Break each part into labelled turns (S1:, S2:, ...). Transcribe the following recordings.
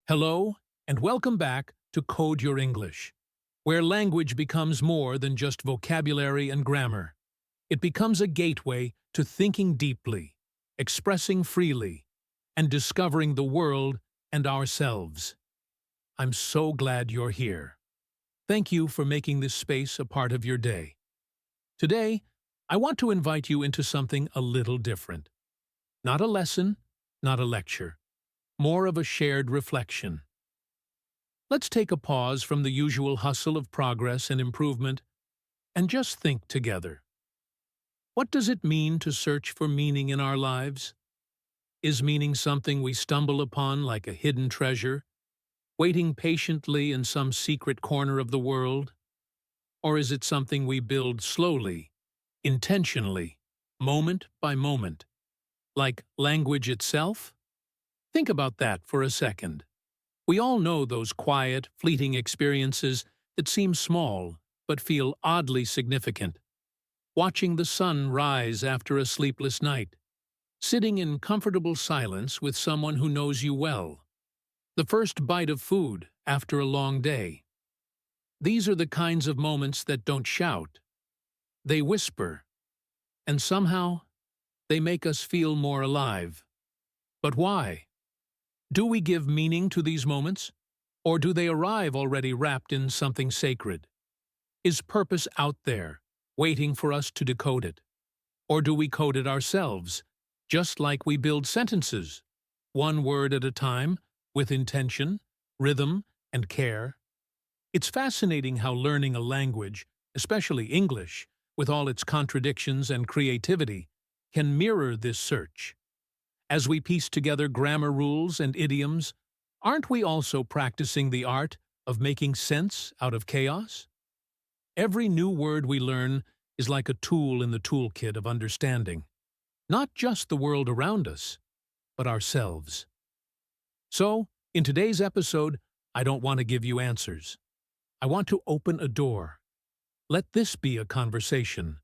S1: Hello, and welcome back to Code Your English, where language becomes more than just vocabulary and grammar. It becomes a gateway to thinking deeply, expressing freely, and discovering the world and ourselves. I'm so glad you're here. Thank you for making this space a part of your day. Today, I want to invite you into something a little different. Not a lesson, not a lecture, more of a shared reflection. Let's take a pause from the usual hustle of progress and improvement and just think together. What does it mean to search for meaning in our lives? Is meaning something we stumble upon like a hidden treasure, waiting patiently in some secret corner of the world? Or is it something we build slowly, intentionally, moment by moment, like language itself? Think about that for a second. We all know those quiet, fleeting experiences that seem small but feel oddly significant. Watching the sun rise after a sleepless night, sitting in comfortable silence with someone who knows you well, the first bite of food after a long day. These are the kinds of moments that don't shout. They whisper, and somehow they make us feel more alive. But why? Do we give meaning to these moments? Or do they arrive already wrapped in something sacred? Is purpose out there, waiting for us to decode it? Or do we code it ourselves, just like we build sentences, one word at a time, with intention, rhythm, and care? It's fascinating how learning a language, especially English, with all its contradictions and creativity, can mirror this search. As we piece together grammar rules and idioms, aren't we also practicing the art of making sense out of chaos? Every new word we learn is like a tool in the toolkit of understanding, not just the world around us, but ourselves. So, in today's episode, I don't want to give you answers. I want to open a door. Let this be a conversation,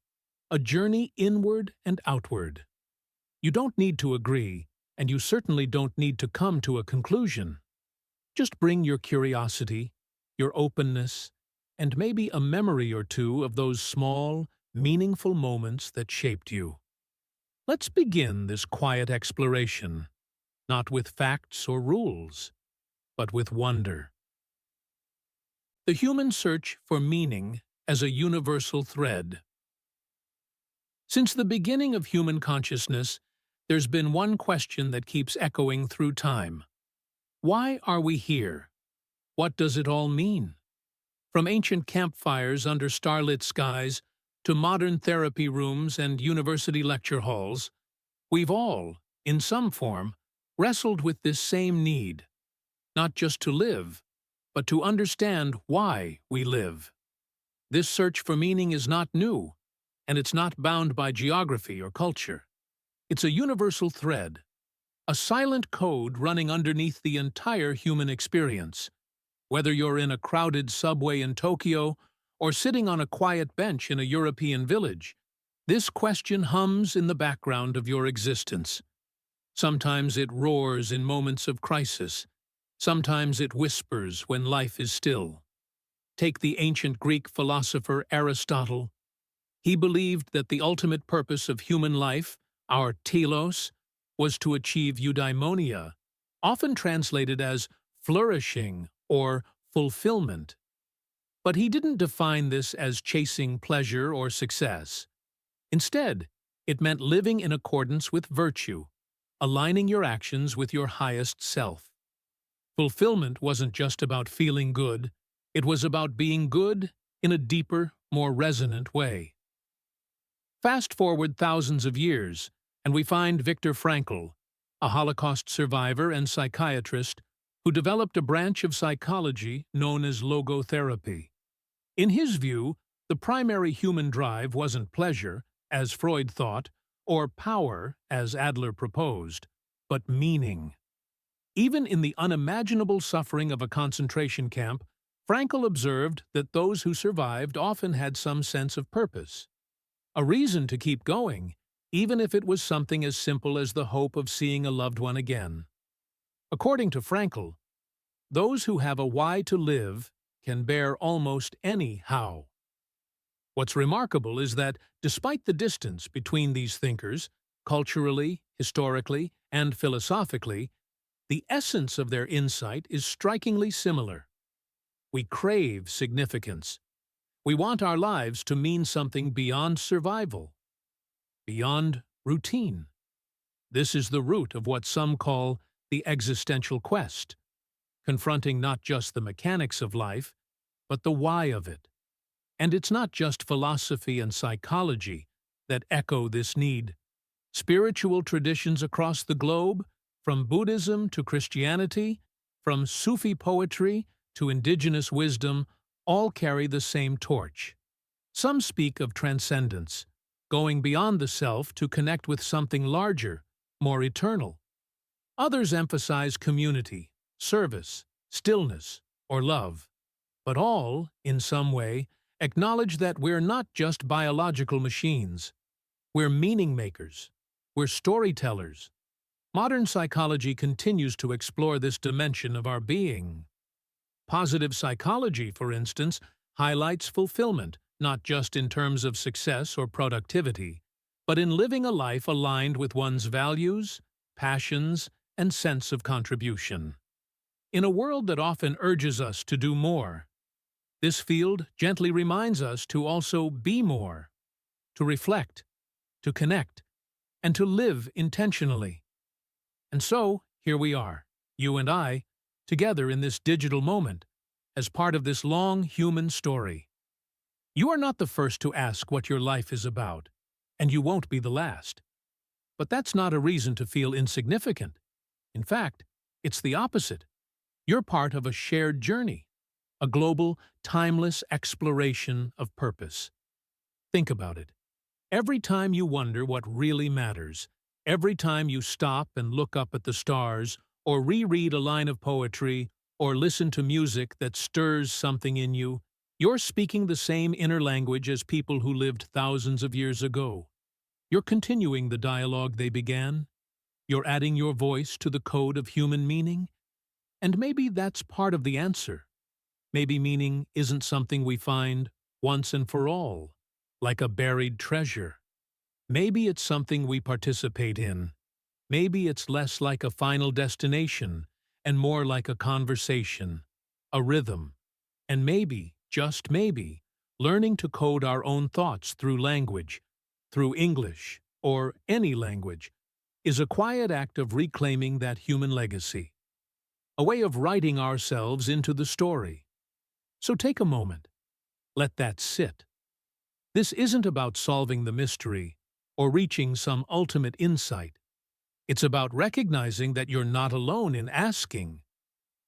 S1: a journey inward and outward. You don't need to agree, and you certainly don't need to come to a conclusion. Just bring your curiosity, your openness, and maybe a memory or two of those small, meaningful moments that shaped you. Let's begin this quiet exploration, not with facts or rules, but with wonder. The human search for meaning as a universal thread. Since the beginning of human consciousness, there's been one question that keeps echoing through time. Why are we here? What does it all mean? From ancient campfires under starlit skies to modern therapy rooms and university lecture halls, we've all, in some form, wrestled with this same need, not just to live, but to understand why we live. This search for meaning is not new, and it's not bound by geography or culture. It's a universal thread, a silent code running underneath the entire human experience. Whether you're in a crowded subway in Tokyo or sitting on a quiet bench in a European village, this question hums in the background of your existence. Sometimes it roars in moments of crisis. Sometimes it whispers when life is still. Take the ancient Greek philosopher Aristotle. He believed that the ultimate purpose of human life, our telos, was to achieve eudaimonia, often translated as flourishing or fulfillment. But he didn't define this as chasing pleasure or success. Instead, it meant living in accordance with virtue, aligning your actions with your highest self. Fulfillment wasn't just about feeling good, it was about being good in a deeper, more resonant way. Fast forward thousands of years, and we find Viktor Frankl, a Holocaust survivor and psychiatrist who developed a branch of psychology known as logotherapy. In his view, the primary human drive wasn't pleasure, as Freud thought, or power, as Adler proposed, but meaning. Even in the unimaginable suffering of a concentration camp, Frankl observed that those who survived often had some sense of purpose, a reason to keep going, even if it was something as simple as the hope of seeing a loved one again. According to Frankl, those who have a why to live can bear almost any how. What's remarkable is that, despite the distance between these thinkers, culturally, historically, and philosophically, the essence of their insight is strikingly similar. We crave significance. We want our lives to mean something beyond survival, beyond routine. This is the root of what some call the existential quest, confronting not just the mechanics of life, but the why of it. And it's not just philosophy and psychology that echo this need. Spiritual traditions across the globe, from Buddhism to Christianity, from Sufi poetry to indigenous wisdom, all carry the same torch. Some speak of transcendence, going beyond the self to connect with something larger, more eternal. Others emphasize community, service, stillness, or love. But all, in some way, acknowledge that we're not just biological machines. We're meaning makers. We're storytellers. Modern psychology continues to explore this dimension of our being. Positive psychology, for instance, highlights fulfillment, not just in terms of success or productivity, but in living a life aligned with one's values, passions, and sense of contribution. In a world that often urges us to do more, this field gently reminds us to also be more, to reflect, to connect, and to live intentionally. And so, here we are, you and I, together in this digital moment, as part of this long human story. You are not the first to ask what your life is about, and you won't be the last. But that's not a reason to feel insignificant. In fact, it's the opposite. You're part of a shared journey, a global, timeless exploration of purpose. Think about it. Every time you wonder what really matters, every time you stop and look up at the stars, or reread a line of poetry, or listen to music that stirs something in you, you're speaking the same inner language as people who lived thousands of years ago. You're continuing the dialogue they began. You're adding your voice to the code of human meaning. And maybe that's part of the answer. Maybe meaning isn't something we find once and for all, like a buried treasure. Maybe it's something we participate in. Maybe it's less like a final destination and more like a conversation, a rhythm. And maybe, just maybe, learning to code our own thoughts through language, through English, or any language, is a quiet act of reclaiming that human legacy, a way of writing ourselves into the story. So take a moment. Let that sit. This isn't about solving the mystery or reaching some ultimate insight. It's about recognizing that you're not alone in asking,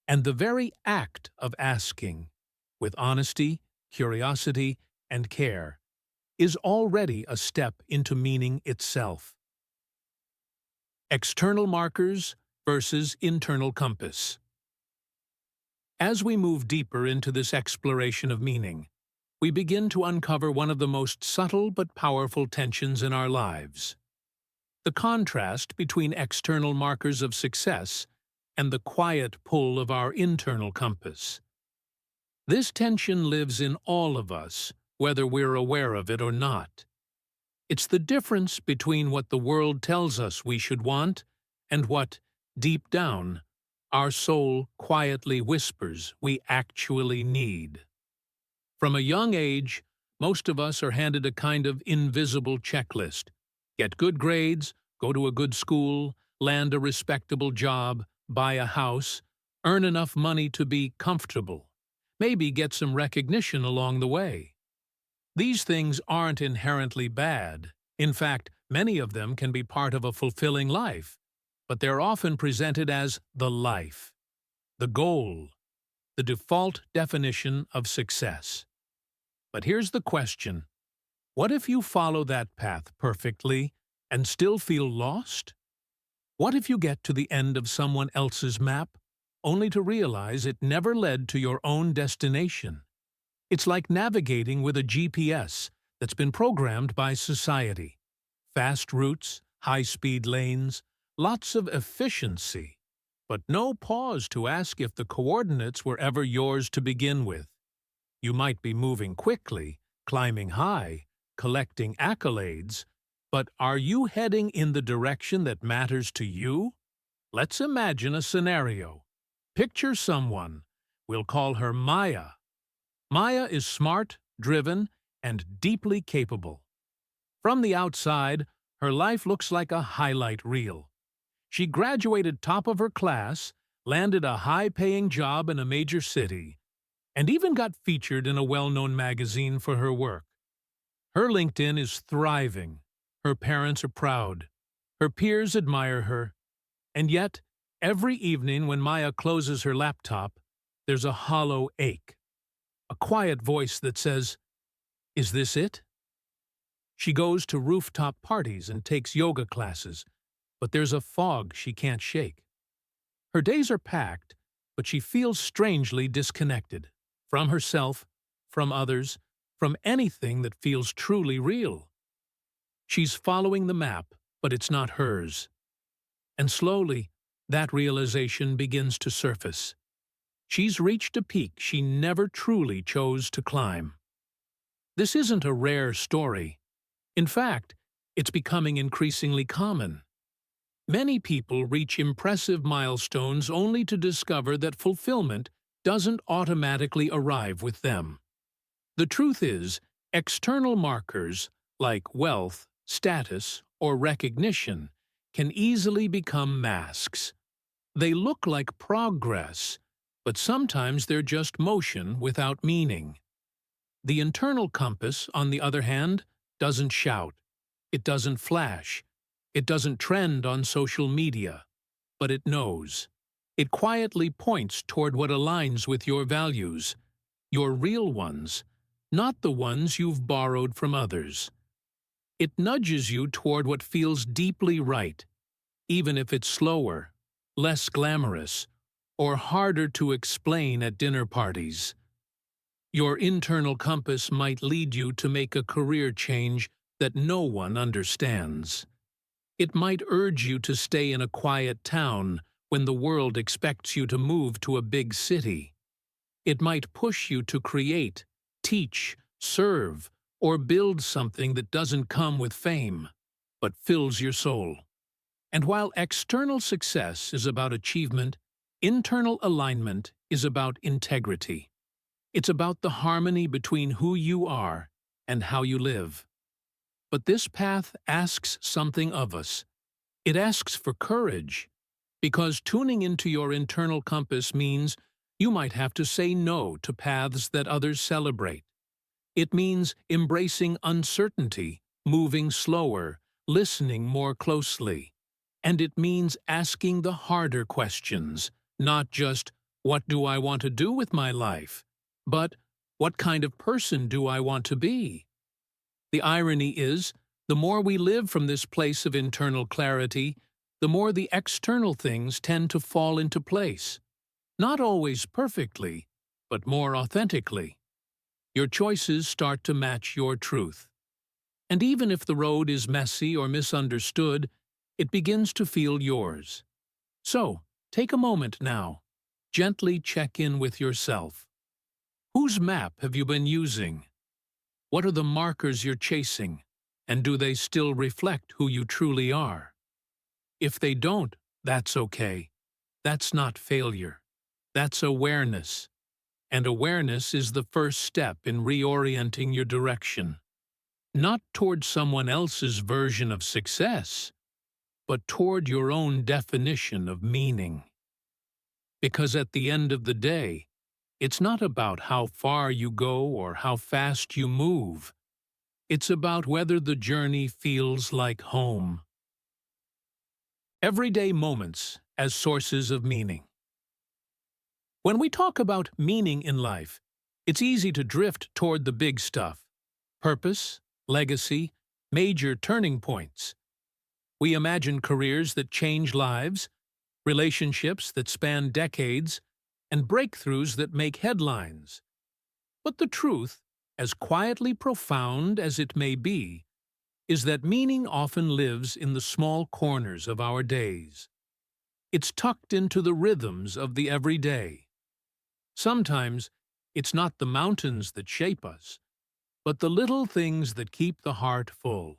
S1: and the very act of asking, with honesty, curiosity, and care, is already a step into meaning itself. External markers versus internal compass. As we move deeper into this exploration of meaning, we begin to uncover one of the most subtle but powerful tensions in our lives: the contrast between external markers of success and the quiet pull of our internal compass. This tension lives in all of us, whether we're aware of it or not. It's the difference between what the world tells us we should want and what, deep down, our soul quietly whispers we actually need. From a young age, most of us are handed a kind of invisible checklist. Get good grades, go to a good school, land a respectable job, buy a house, earn enough money to be comfortable, maybe get some recognition along the way. These things aren't inherently bad. In fact, many of them can be part of a fulfilling life, but they're often presented as the life, the goal, the default definition of success. But here's the question: what if you follow that path perfectly and still feel lost? What if you get to the end of someone else's map, only to realize it never led to your own destination? It's like navigating with a GPS that's been programmed by society. Fast routes, high-speed lanes, lots of efficiency. but no pause to ask if the coordinates were ever yours to begin with. You might be moving quickly, climbing high, collecting accolades, but are you heading in the direction that matters to you? Let's imagine a scenario. Picture someone. We'll call her Maya. Maya is smart, driven, and deeply capable. From the outside, her life looks like a highlight reel. She graduated top of her class, landed a high-paying job in a major city, and even got featured in a well-known magazine for her work. Her LinkedIn is thriving. Her parents are proud. Her peers admire her. And yet, every evening when Maya closes her laptop, there's a hollow ache. A quiet voice that says, "Is this it?" She goes to rooftop parties and takes yoga classes, but there's a fog she can't shake. Her days are packed, but she feels strangely disconnected from herself, from others, from anything that feels truly real. She's following the map, but it's not hers. And slowly, that realization begins to surface. She's reached a peak she never truly chose to climb. This isn't a rare story. In fact, it's becoming increasingly common. Many people reach impressive milestones only to discover that fulfillment doesn't automatically arrive with them. The truth is, external markers like wealth, status, or recognition can easily become masks. They look like progress, but sometimes they're just motion without meaning. The internal compass, on the other hand, doesn't shout. It doesn't flash. It doesn't trend on social media. But it knows. It quietly points toward what aligns with your values, your real ones, not the ones you've borrowed from others. It nudges you toward what feels deeply right, even if it's slower, less glamorous, or harder to explain at dinner parties. Your internal compass might lead you to make a career change that no one understands. It might urge you to stay in a quiet town when the world expects you to move to a big city. It might push you to create, teach, serve, or build something that doesn't come with fame, but fills your soul. And while external success is about achievement, internal alignment is about integrity. It's about the harmony between who you are and how you live. But this path asks something of us. It asks for courage, because tuning into your internal compass means you might have to say no to paths that others celebrate. It means embracing uncertainty, moving slower, listening more closely. And it means asking the harder questions, not just, what do I want to do with my life? But, what kind of person do I want to be? The irony is, the more we live from this place of internal clarity, the more the external things tend to fall into place. Not always perfectly, but more authentically. Your choices start to match your truth. And even if the road is messy or misunderstood, it begins to feel yours. So, take a moment now. Gently check in with yourself. Whose map have you been using? What are the markers you're chasing, and do they still reflect who you truly are? If they don't, that's okay. That's not failure. That's awareness. And awareness is the first step in reorienting your direction. Not toward someone else's version of success, but toward your own definition of meaning. Because at the end of the day, it's not about how far you go or how fast you move. It's about whether the journey feels like home. Everyday moments as sources of meaning. When we talk about meaning in life, it's easy to drift toward the big stuff: purpose, legacy, major turning points. We imagine careers that change lives, relationships that span decades, and breakthroughs that make headlines. But the truth, as quietly profound as it may be, is that meaning often lives in the small corners of our days. It's tucked into the rhythms of the everyday. Sometimes it's not the mountains that shape us, but the little things that keep the heart full.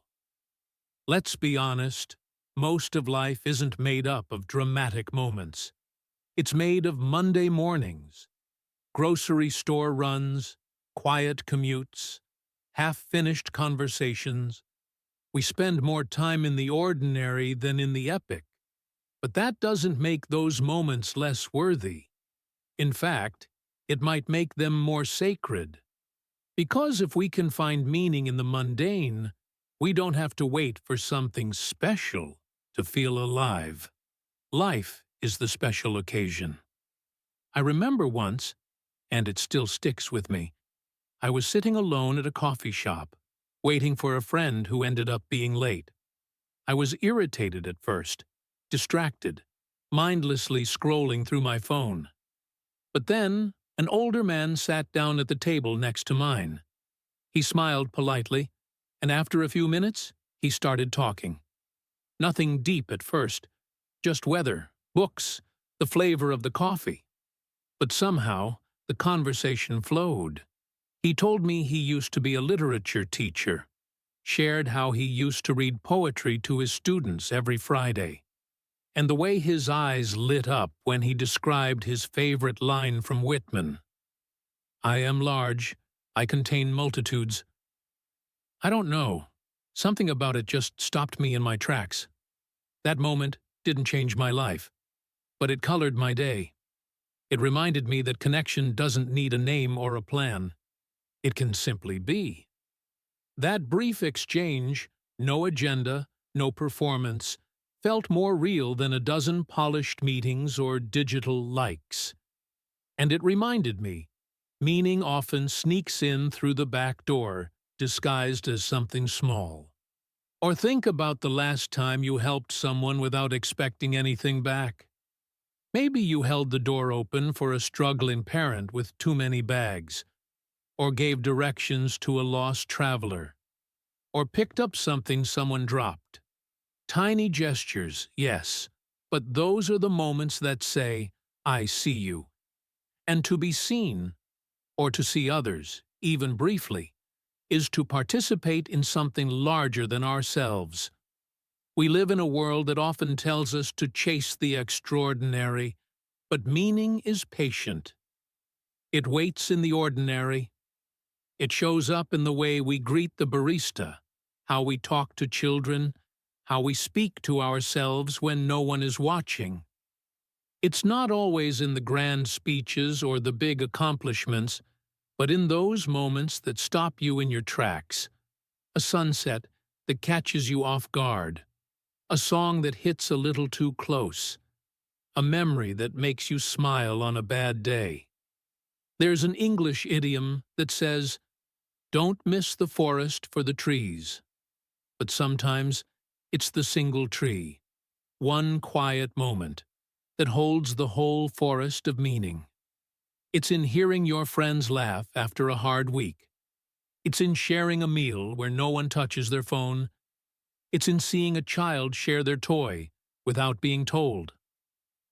S1: Let's be honest, most of life isn't made up of dramatic moments. It's made of Monday mornings, grocery store runs, quiet commutes, half-finished conversations. We spend more time in the ordinary than in the epic, but that doesn't make those moments less worthy. In fact, it might make them more sacred. Because if we can find meaning in the mundane, we don't have to wait for something special to feel alive. Life is the special occasion. I remember once, and it still sticks with me, I was sitting alone at a coffee shop, waiting for a friend who ended up being late. I was irritated at first, distracted, mindlessly scrolling through my phone. But then, an older man sat down at the table next to mine. He smiled politely, and after a few minutes, he started talking. Nothing deep at first, just weather, books, the flavor of the coffee. But somehow, the conversation flowed. He told me he used to be a literature teacher, shared how he used to read poetry to his students every Friday, and the way his eyes lit up when he described his favorite line from Whitman. "I am large, I contain multitudes." I don't know. Something about it just stopped me in my tracks. That moment didn't change my life, but it colored my day. It reminded me that connection doesn't need a name or a plan. It can simply be. That brief exchange, no agenda, no performance, felt more real than a dozen polished meetings or digital likes. And it reminded me, meaning often sneaks in through the back door, disguised as something small. Or think about the last time you helped someone without expecting anything back. Maybe you held the door open for a struggling parent with too many bags, or gave directions to a lost traveler, or picked up something someone dropped. Tiny gestures, yes, but those are the moments that say, "I see you." And to be seen, or to see others, even briefly, is to participate in something larger than ourselves. We live in a world that often tells us to chase the extraordinary, but meaning is patient. It waits in the ordinary. It shows up in the way we greet the barista, how we talk to children, how we speak to ourselves when no one is watching. It's not always in the grand speeches or the big accomplishments, but in those moments that stop you in your tracks. A sunset that catches you off guard. A song that hits a little too close. A memory that makes you smile on a bad day. There's an English idiom that says, "Don't miss the forest for the trees." But sometimes it's the single tree, one quiet moment, that holds the whole forest of meaning. It's in hearing your friends laugh after a hard week. It's in sharing a meal where no one touches their phone. It's in seeing a child share their toy without being told.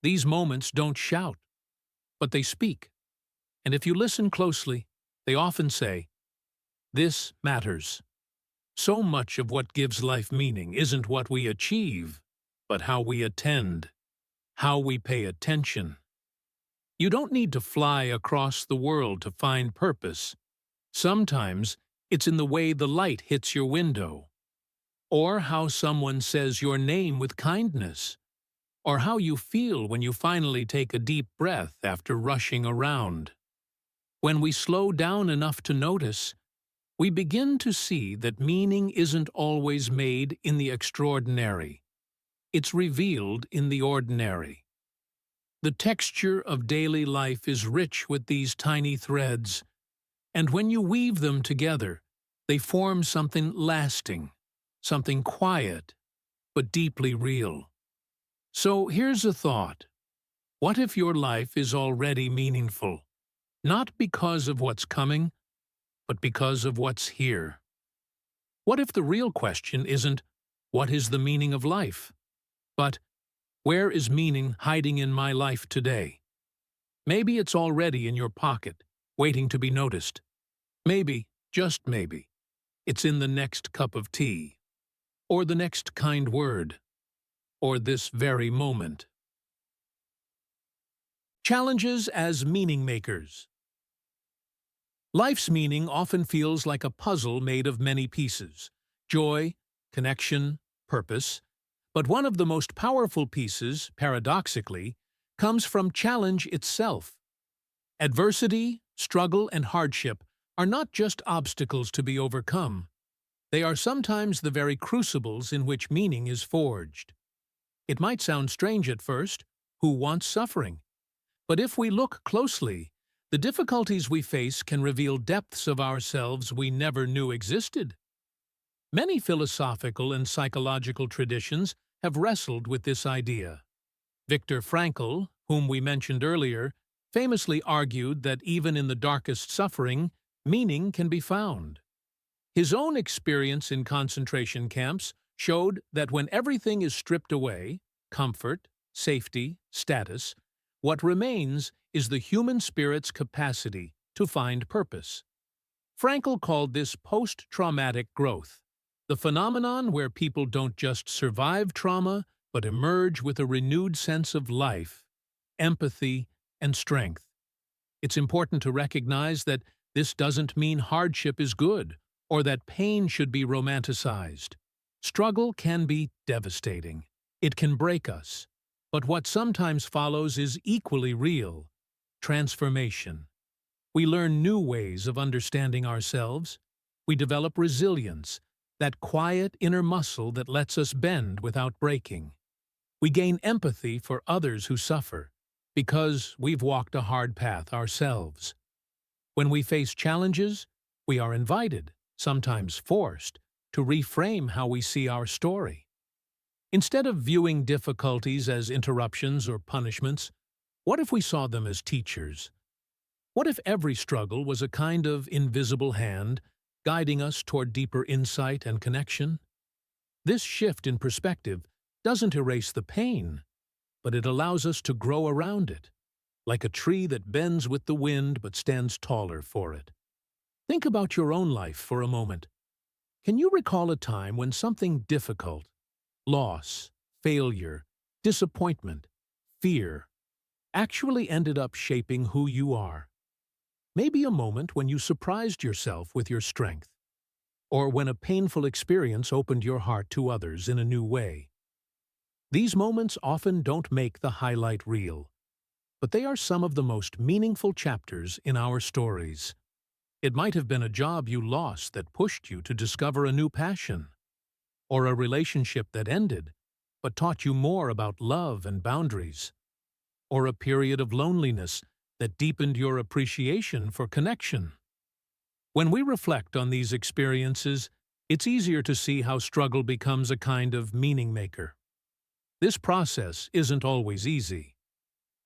S1: These moments don't shout, but they speak. And if you listen closely, they often say, "This matters." So much of what gives life meaning isn't what we achieve, but how we attend, how we pay attention. You don't need to fly across the world to find purpose. Sometimes it's in the way the light hits your window, or how someone says your name with kindness, or how you feel when you finally take a deep breath after rushing around. When we slow down enough to notice, we begin to see that meaning isn't always made in the extraordinary. It's revealed in the ordinary. The texture of daily life is rich with these tiny threads, and when you weave them together, they form something lasting, something quiet, but deeply real. So here's a thought. What if your life is already meaningful? Not because of what's coming, but because of what's here. What if the real question isn't, what is the meaning of life? But, Where is meaning hiding in my life today? Maybe it's already in your pocket, waiting to be noticed. Maybe, just maybe, it's in the next cup of tea, or the next kind word, or this very moment. Challenges as meaning makers. Life's meaning often feels like a puzzle made of many pieces: joy, connection, purpose. But one of the most powerful pieces, paradoxically, comes from challenge itself. Adversity, struggle, and hardship are not just obstacles to be overcome. They are sometimes the very crucibles in which meaning is forged. It might sound strange at first. Who wants suffering? But if we look closely, the difficulties we face can reveal depths of ourselves we never knew existed. Many philosophical and psychological traditions have wrestled with this idea. Viktor Frankl, whom we mentioned earlier, famously argued that even in the darkest suffering, meaning can be found. His own experience in concentration camps showed that when everything is stripped away, comfort, safety, status, what remains is the human spirit's capacity to find purpose. Frankl called this post-traumatic growth, the phenomenon where people don't just survive trauma, but emerge with a renewed sense of life, empathy, and strength. It's important to recognize that this doesn't mean hardship is good, or that pain should be romanticized. Struggle can be devastating. It can break us. But what sometimes follows is equally real: transformation. We learn new ways of understanding ourselves. We develop resilience, that quiet inner muscle that lets us bend without breaking. We gain empathy for others who suffer, because we've walked a hard path ourselves. When we face challenges, we are invited, sometimes forced, to reframe how we see our story. Instead of viewing difficulties as interruptions or punishments, what if we saw them as teachers? What if every struggle was a kind of invisible hand guiding us toward deeper insight and connection? This shift in perspective doesn't erase the pain, but it allows us to grow around it, like a tree that bends with the wind but stands taller for it. Think about your own life for a moment. Can you recall a time when something difficult, loss, failure, disappointment, fear, actually ended up shaping who you are? Maybe a moment when you surprised yourself with your strength, or when a painful experience opened your heart to others in a new way. These moments often don't make the highlight reel, but they are some of the most meaningful chapters in our stories. It might have been a job you lost that pushed you to discover a new passion, or a relationship that ended but taught you more about love and boundaries, or a period of loneliness that deepened your appreciation for connection. When we reflect on these experiences, it's easier to see how struggle becomes a kind of meaning maker. This process isn't always easy.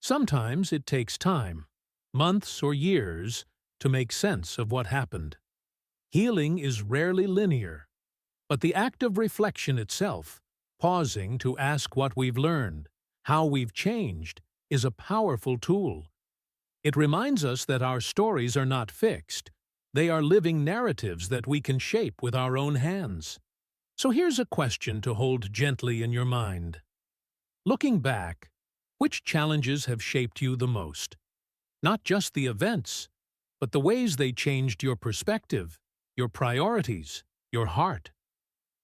S1: Sometimes it takes time, months or years, to make sense of what happened. Healing is rarely linear, but the act of reflection itself, pausing to ask what we've learned, how we've changed, is a powerful tool. It reminds us that our stories are not fixed. They are living narratives that we can shape with our own hands. So here's a question to hold gently in your mind. Looking back, which challenges have shaped you the most? Not just the events, but the ways they changed your perspective, your priorities, your heart.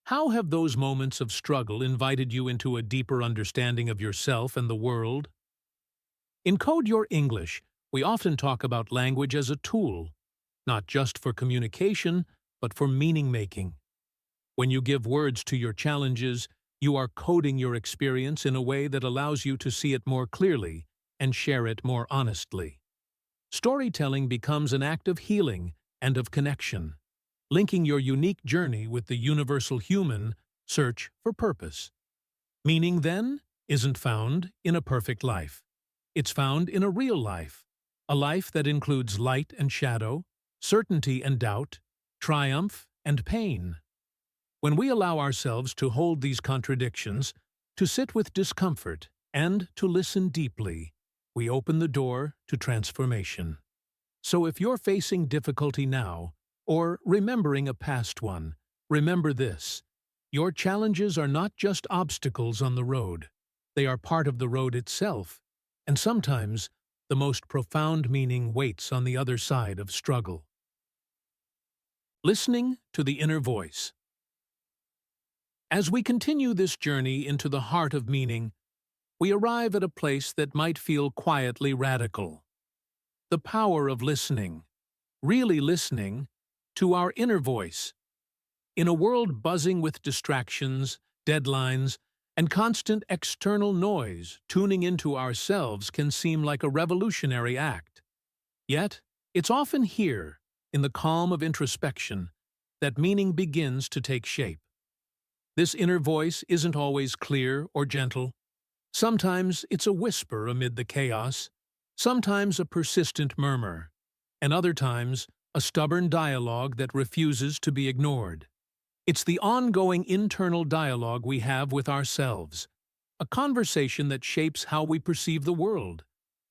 S1: How have those moments of struggle invited you into a deeper understanding of yourself and the world? In Code Your English, we often talk about language as a tool, not just for communication, but for meaning-making. When you give words to your challenges, you are coding your experience in a way that allows you to see it more clearly and share it more honestly. Storytelling becomes an act of healing and of connection, linking your unique journey with the universal human search for purpose. Meaning, then, isn't found in a perfect life. It's found in a real life, a life that includes light and shadow, certainty and doubt, triumph and pain. When we allow ourselves to hold these contradictions, to sit with discomfort And to listen deeply, we open the door to transformation. So if you're facing difficulty now, or remembering a past one, remember this: your challenges are not just obstacles on the road. They are part of the road itself, and sometimes the most profound meaning waits on the other side of struggle. Listening to the inner voice. As we continue this journey into the heart of meaning, we arrive at a place that might feel quietly radical. The power of listening, really listening, to our inner voice. In a world buzzing with distractions, deadlines, and constant external noise, tuning into ourselves can seem like a revolutionary act. Yet, it's often here, in the calm of introspection, that meaning begins to take shape. This inner voice isn't always clear or gentle. Sometimes it's a whisper amid the chaos, sometimes a persistent murmur, and other times a stubborn dialogue that refuses to be ignored. It's the ongoing internal dialogue we have with ourselves, a conversation that shapes how we perceive the world,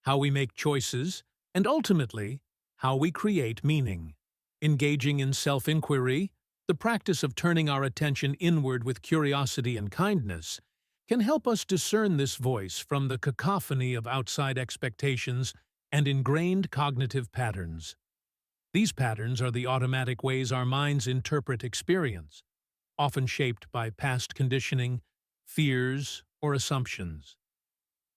S1: how we make choices, and ultimately, how we create meaning. Engaging in self-inquiry, the practice of turning our attention inward with curiosity and kindness, can help us discern this voice from the cacophony of outside expectations and ingrained cognitive patterns. These patterns are the automatic ways our minds interpret experience, often shaped by past conditioning, fears, or assumptions.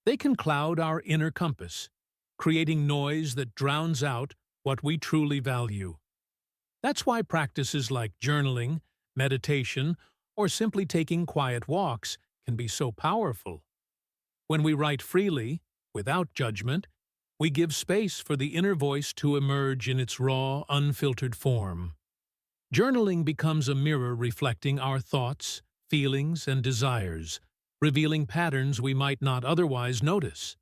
S1: They can cloud our inner compass, creating noise that drowns out what we truly value. That's why practices like journaling, meditation, or simply taking quiet walks can be so powerful. When we write freely, without judgment, we give space for the inner voice to emerge in its raw, unfiltered form. Journaling becomes a mirror reflecting our thoughts, feelings, and desires, revealing patterns we might not otherwise notice.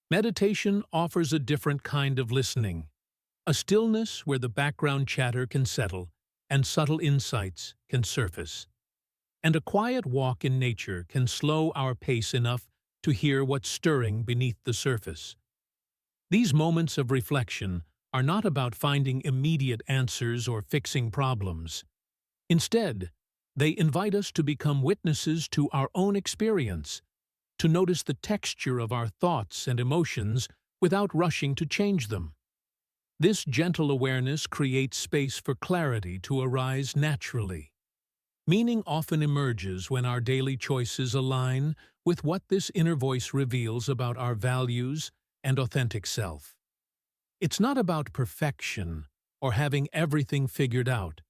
S1: Meditation offers a different kind of listening, a stillness where the background chatter can settle and subtle insights can surface. And a quiet walk in nature can slow our pace enough to hear what's stirring beneath the surface. These moments of reflection are not about finding immediate answers or fixing problems. Instead, they invite us to become witnesses to our own experience, to notice the texture of our thoughts and emotions without rushing to change them. This gentle awareness creates space for clarity to arise naturally. Meaning often emerges when our daily choices align with what this inner voice reveals about our values and authentic self. It's not about perfection or having everything figured out.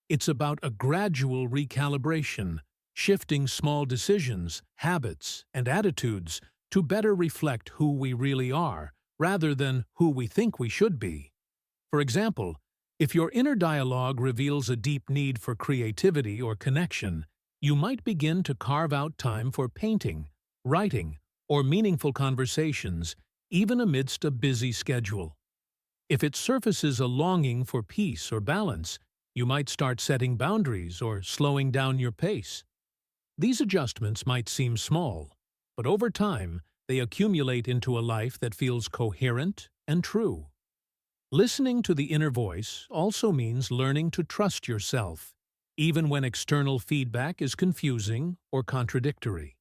S1: It's about a gradual recalibration, shifting small decisions, habits, and attitudes to better reflect who we really are, rather than who we think we should be. For example, if your inner dialogue reveals a deep need for creativity or connection, you might begin to carve out time for painting, writing, or meaningful conversations, even amidst a busy schedule. If it surfaces a longing for peace or balance, you might start setting boundaries or slowing down your pace. These adjustments might seem small, but over time, they accumulate into a life that feels coherent and true. Listening to the inner voice also means learning to trust yourself, even when external feedback is confusing or contradictory.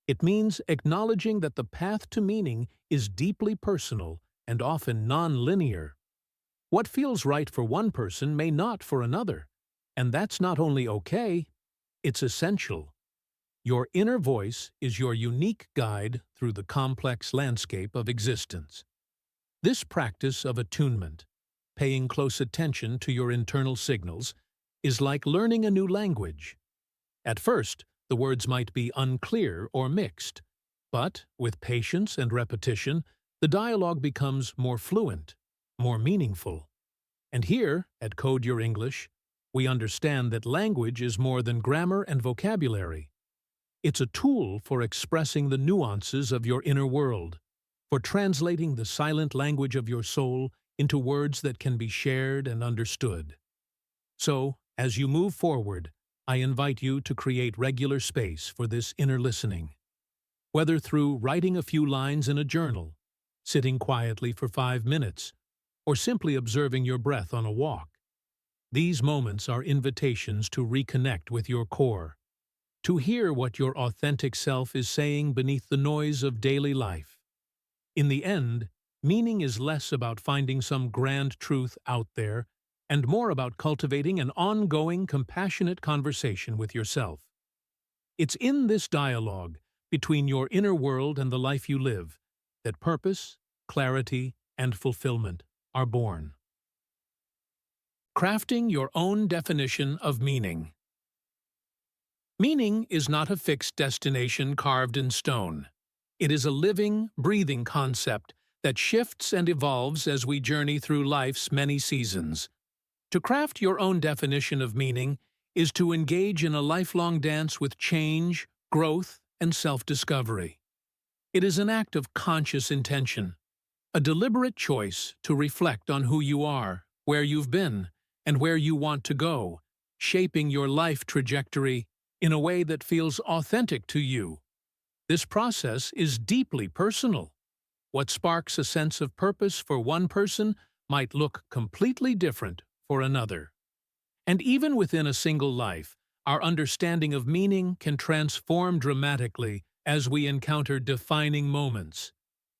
S1: It means acknowledging that the path to meaning is deeply personal and often non-linear. What feels right for one person may not for another, and that's not only okay, it's essential. Your inner voice is your unique guide through the complex landscape of existence. This practice of attunement, paying close attention to your internal signals, is like learning a new language. At first, the words might be unclear or mixed, but with patience and repetition, the dialogue becomes more fluent, more meaningful. And here, at Code Your English, we understand that language is more than grammar and vocabulary. It's a tool for expressing the nuances of your inner world, for translating the silent language of your soul into words that can be shared and understood. So, as you move forward, I invite you to create regular space for this inner listening. whether through writing a few lines in a journal, sitting quietly for 5 minutes, or simply observing your breath on a walk. These moments are invitations to reconnect with your core, to hear what your authentic self is saying beneath the noise of daily life. In the end, meaning is less about finding some grand truth out there and more about cultivating an ongoing, compassionate conversation with yourself. It's in this dialogue between your inner world and the life you live that purpose, clarity, and fulfillment are born. Crafting your own definition of meaning. Meaning is not a fixed destination carved in stone. It is a living, breathing concept that shifts and evolves as we journey through life's many seasons. To craft your own definition of meaning is to engage in a lifelong dance with change, growth, and self-discovery. It is an act of conscious intention, a deliberate choice to reflect on who you are, where you've been, and where you want to go, shaping your life trajectory in a way that feels authentic to you. This process is deeply personal. What sparks a sense of purpose for one person might look completely different for another. And even within a single life, our understanding of meaning can transform dramatically as we encounter defining moments.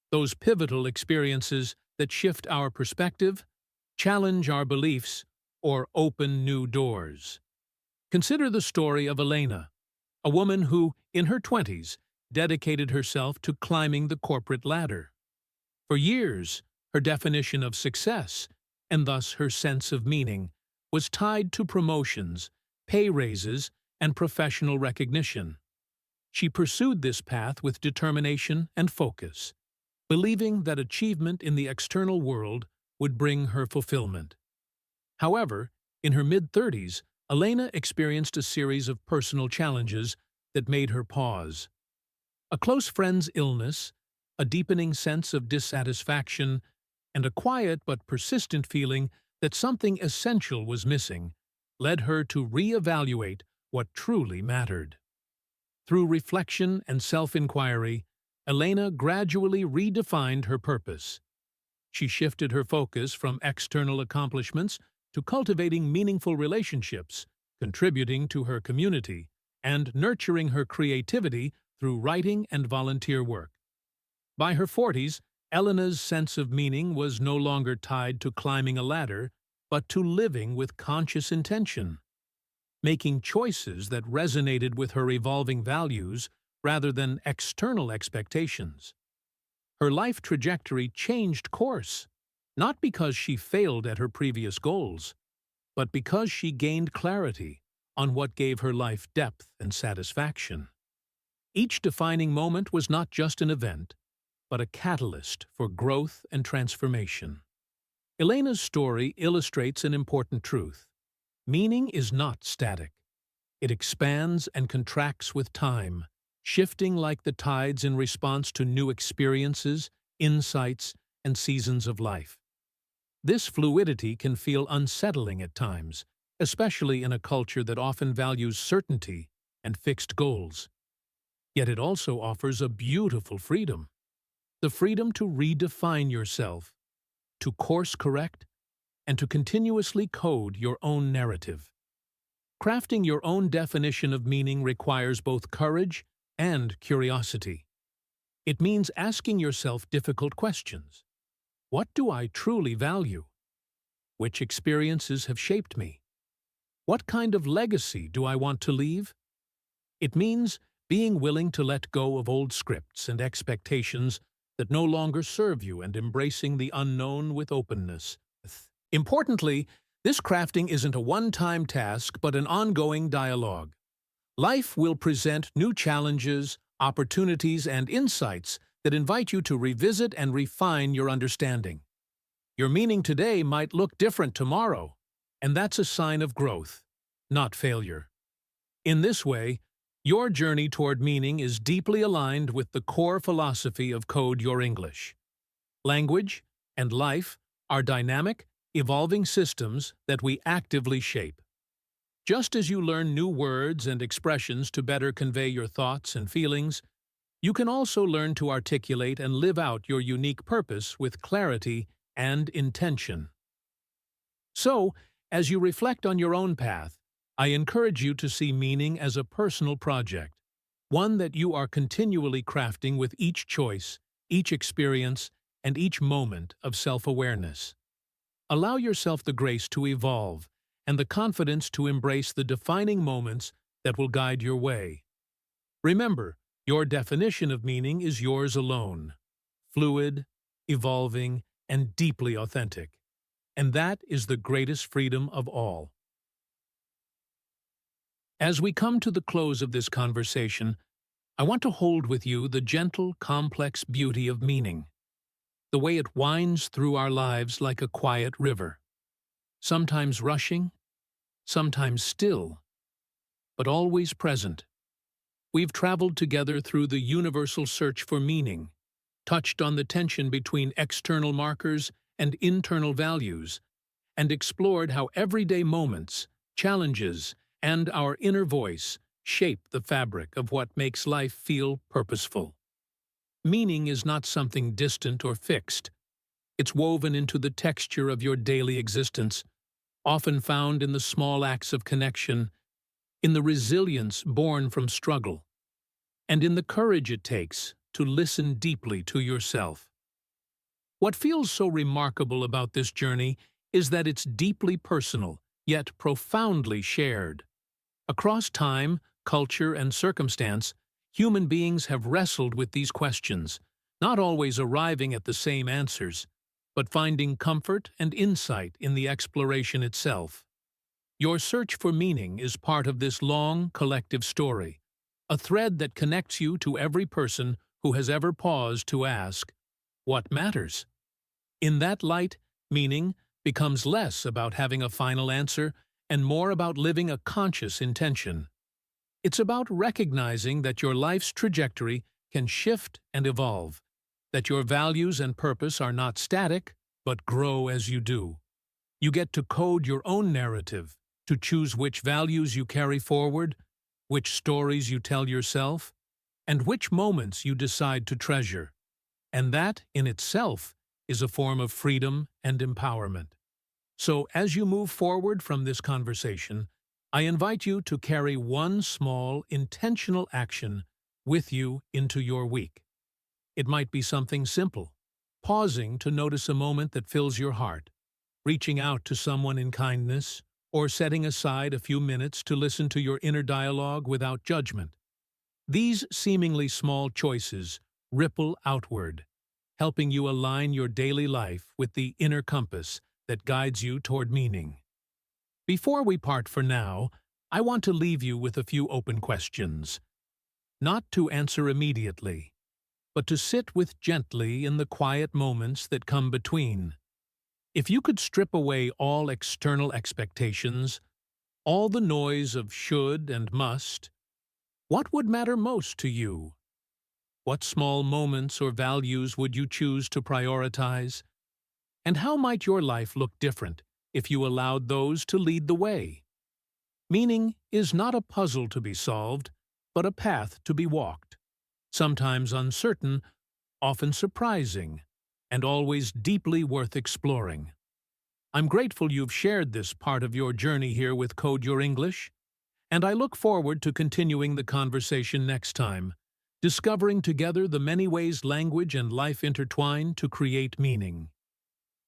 S1: Those pivotal experiences that shift our perspective, challenge our beliefs, or open new doors. Consider the story of Elena, a woman who, in her 20s, dedicated herself to climbing the corporate ladder. For years, her definition of success, and thus her sense of meaning, was tied to promotions, pay raises, and professional recognition. She pursued this path with determination and focus, believing that achievement in the external world would bring her fulfillment. However, in her mid-30s, Elena experienced a series of personal challenges that made her pause. A close friend's illness, a deepening sense of dissatisfaction, and a quiet but persistent feeling that something essential was missing led her to reevaluate what truly mattered. Through reflection and self-inquiry, Elena gradually redefined her purpose. She shifted her focus from external accomplishments to cultivating meaningful relationships, contributing to her community, and nurturing her creativity through writing and volunteer work. By her 40s, Elena's sense of meaning was no longer tied to climbing a ladder, but to living with conscious intention, making choices that resonated with her evolving values rather than external expectations. Her life trajectory changed course, not because she failed at her previous goals, but because she gained clarity on what gave her life depth and satisfaction. Each defining moment was not just an event, but a catalyst for growth and transformation. Elena's story illustrates an important truth. Meaning is not static. It expands and contracts with time, shifting like the tides in response to new experiences, insights, and seasons of life. This fluidity can feel unsettling at times, especially in a culture that often values certainty and fixed goals. Yet it also offers a beautiful freedom. The freedom to redefine yourself, to course correct, and to continuously code your own narrative. Crafting your own definition of meaning requires both courage and curiosity. It means asking yourself difficult questions. What do I truly value? Which experiences have shaped me? What kind of legacy do I want to leave? It means being willing to let go of old scripts and expectations that no longer serve you and embracing the unknown with openness. Importantly, this crafting isn't a one-time task but an ongoing dialogue. Life will present new challenges, opportunities, and insights that invite you to revisit and refine your understanding. Your meaning today might look different tomorrow, and that's a sign of growth, not failure. In this way, your journey toward meaning is deeply aligned with the core philosophy of Code Your English. Language and life are dynamic, evolving systems that we actively shape. Just as you learn new words and expressions to better convey your thoughts and feelings, You can also learn to articulate and live out your unique purpose with clarity and intention. So, as you reflect on your own path, I encourage you to see meaning as a personal project, one that you are continually crafting with each choice, each experience, and each moment of self-awareness. Allow yourself the grace to evolve and the confidence to embrace the defining moments that will guide your way. Remember, your definition of meaning is yours alone, fluid, evolving, and deeply authentic. And that is the greatest freedom of all. As we come to the close of this conversation, I want to hold with you the gentle, complex beauty of meaning, the way it winds through our lives like a quiet river, sometimes rushing, sometimes still, but always present. We've traveled together through the universal search for meaning, touched on the tension between external markers and internal values, and explored how everyday moments, challenges, and our inner voice shape the fabric of what makes life feel purposeful. Meaning is not something distant or fixed. It's woven into the texture of your daily existence, often found in the small acts of connection, in the resilience born from struggle, and in the courage it takes to listen deeply to yourself. What feels so remarkable about this journey is that it's deeply personal, yet profoundly shared. Across time, culture, and circumstance, human beings have wrestled with these questions, not always arriving at the same answers, but finding comfort and insight in the exploration itself. Your search for meaning is part of this long, collective story, a thread that connects you to every person who has ever paused to ask, "What matters?" In that light, meaning becomes less about having a final answer and more about living a conscious intention. It's about recognizing that your life's trajectory can shift and evolve, that your values and purpose are not static, but grow as you do. You get to code your own narrative, to choose which values you carry forward, which stories you tell yourself, and which moments you decide to treasure. And that, in itself, is a form of freedom and empowerment. So, as you move forward from this conversation, I invite you to carry one small, intentional action with you into your week. It might be something simple, pausing to notice a moment that fills your heart, reaching out to someone in kindness, or setting aside a few minutes to listen to your inner dialogue without judgment. These seemingly small choices ripple outward, helping you align your daily life with the inner compass that guides you toward meaning. Before we part for now, I want to leave you with a few open questions. Not to answer immediately, but to sit with gently in the quiet moments that come between. If you could strip away all external expectations, all the noise of should and must, what would matter most to you? What small moments or values would you choose to prioritize? And how might your life look different if you allowed those to lead the way? Meaning is not a puzzle to be solved, but a path to be walked. Sometimes uncertain, often surprising, and always deeply worth exploring. I'm grateful you've shared this part of your journey here with Code Your English, and I look forward to continuing the conversation next time, discovering together the many ways language and life intertwine to create meaning.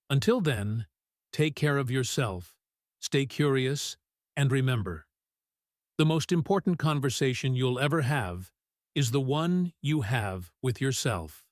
S1: Until then, take care of yourself, stay curious, and remember, the most important conversation you'll ever have is the one you have with yourself.